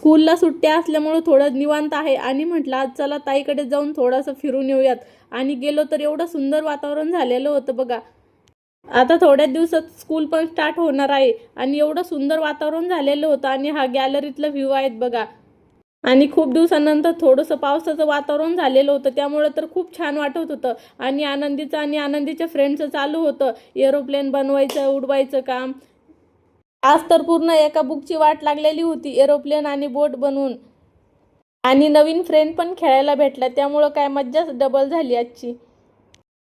स्कूलला सुट्ट्या असल्यामुळे थोडं निवांत आहे आणि म्हटलं आज चला ताईकडे जाऊन थोडंसं फिरून येऊयात. आणि गेलो तर एवढं सुंदर वातावरण झालेलं होतं बघा. आता थोड्याच दिवसात स्कूल पण स्टार्ट होणार आहे आणि एवढं सुंदर वातावरण झालेलं होतं. आणि हा गॅलरीतला व्ह्यू आहेत बघा. आणि खूप दिवसानंतर थोडंसं पावसाचं वातावरण झालेलं होतं, त्यामुळे तर खूप छान वाटत होतं. आणि आनंदीचं आणि आनंदीच्या फ्रेंडचं चालू होतं एरोप्लेन बनवायचं, उडवायचं काम. आज तर पूर्ण एका बुकची वाट लागलेली होती एरोप्लेन आणि बोट बनवून. आणि नवीन फ्रेंड पण खेळायला भेटला, त्यामुळं काय मज्जाच डबल झाली आजची.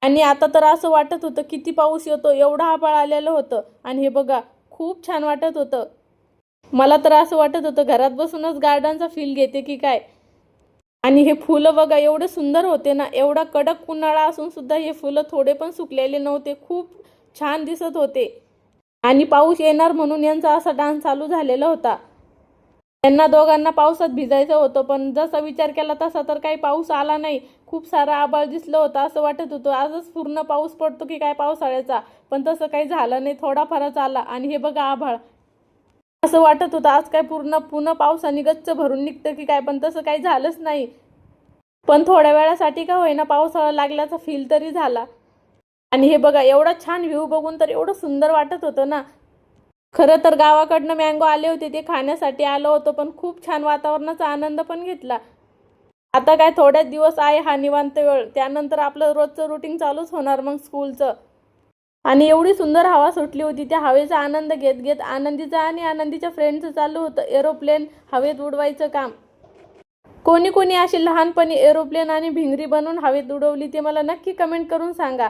आणि आता तर असं वाटत होतं किती पाऊस येतो, एवढा आभाळ आलेलं होतं. आणि हे बघा खूप छान वाटत होतं. मला तर असं वाटत होतं घरात बसूनच गार्डनचा फील घेते की काय. आणि हे फुलं बघा एवढे सुंदर होते ना. एवढा कडक उन्हाळा असून सुद्धा हे फुलं थोडे पण सुकलेले नव्हते, खूप छान दिसत होते. आणि पाऊस येणार म्हणून यांचा असा डान्स चालू झालेला होता. त्यांना दोघांना पावसात भिजायचं होतं, पण जसा विचार केला तसा तर काही पाऊस आला नाही. खूप सारा आभाळ दिसलं होतं. असं वाटत होतं आजच पूर्ण पाऊस पडतो की काय पावसाळ्याचा, पण तसं काही झालं नाही, थोडाफारच आला. आणि हे बघा आभाळ, असं वाटत होतं आज काय पुन्हा पावसाने गच्च भरून निघतं की काय, पण तसं काही झालंच नाही. पण थोड्या वेळासाठी का होईना पावसाळा लागल्याचा फील तरी झाला. आणि हे बघा एवढा छान व्ह्यू बघून तर एवढं सुंदर वाटत होतं ना. खरं तर गावाकडनं मँगो आले होते, ते खाण्यासाठी आलो होतो, पण खूप छान वातावरणाचा आनंद पण घेतला. आता काय थोड्याच दिवस आहे हा निवांत वेळ, त्यानंतर आपलं रोजचं रुटीन चालूच होणार मग स्कूलचं. आणि एवढी सुंदर हवा सुटली होती, त्या हवेचा आनंद घेत घेत आनंदीचा आणि आनंदीच्या फ्रेंडचं चालू होतं एरोप्लेन हवेत उडवायचं काम. कोणी कोणी अशी लहानपणी एरोप्लेन आणि भिंगरी बनवून हवेत उडवली ते मला नक्की कमेंट करून सांगा.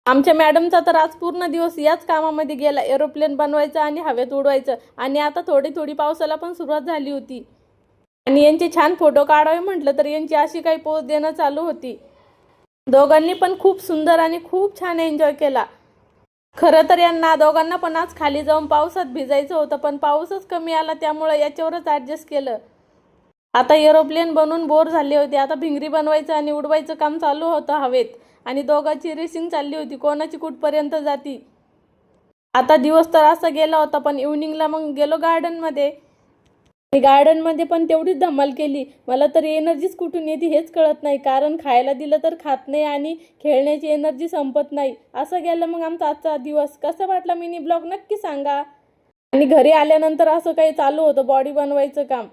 आमच्या मॅडमचा तर आज पूर्ण दिवस याच कामामध्ये गेला, एरोप्लेन बनवायचं आणि हवेत उडवायचं. आणि आता थोडी थोडी पावसाला पण सुरुवात झाली होती. आणि यांचे छान फोटो काढावे म्हटलं तर यांची अशी काही पोज देणं चालू होती. दोघांनी पण खूप सुंदर आणि खूप छान एन्जॉय केला. खरं तर यांना दोघांना पण आज खाली जाऊन पावसात भिजायचं होतं, पण पाऊसच कमी आला, त्यामुळे याच्यावरच ॲडजस्ट केलं. आता एरोप्लेन बनवून बोर झाले होते, आता भिंगरी बनवायचं आणि उडवायचं काम चालू होतं हवेत. आणि दोघांची रेसिंग चालली होती, कोणाची कुठपर्यंत जाती. आता दिवस तर असा गेला होता, पण इव्हनिंगला मग गेलो गार्डनमध्ये. गार्डनमध्ये पण तेवढीच धमाल केली. मला तर एनर्जीच कुठून येते हेच कळत नाही, कारण खायला दिलं तर खात नाही आणि खेळण्याची एनर्जी संपत नाही. असं गेलं मग आमचा आजचा दिवस. कसा वाटला मिनी ब्लॉग नक्की सांगा. आणि घरी आल्यानंतर असं काही चालू होतं बॉडी बनवायचं काम.